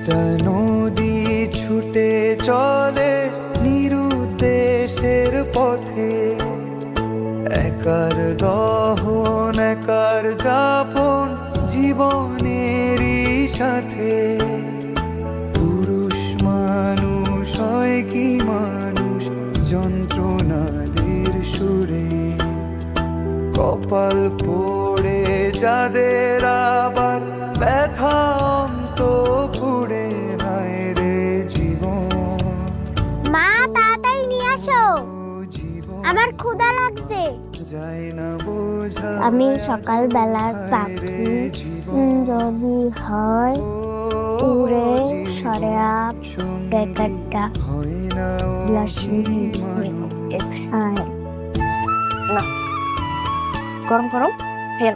একটা নদী ছুটে চলে নিরুদ্দেশের পথে, একার দহন একার যাপন জীবনেরই সাথে। পুরুষ মানুষ হয় কি মানুষ যন্ত্রণাদের সুরে, কপাল পড়ে যাদের আবার ব্যথা অন্ত পুড়ে। হায় রে জীবন, মা তাড়াতাড়ি নিয়ে আসো, জীবন আমার ক্ষুধা লাগছে। যায় না বোঝা। আমি সকালবেলার পাখি যদি হয় উড়ে সরে আপ ডেকারটা গরম গরম ফের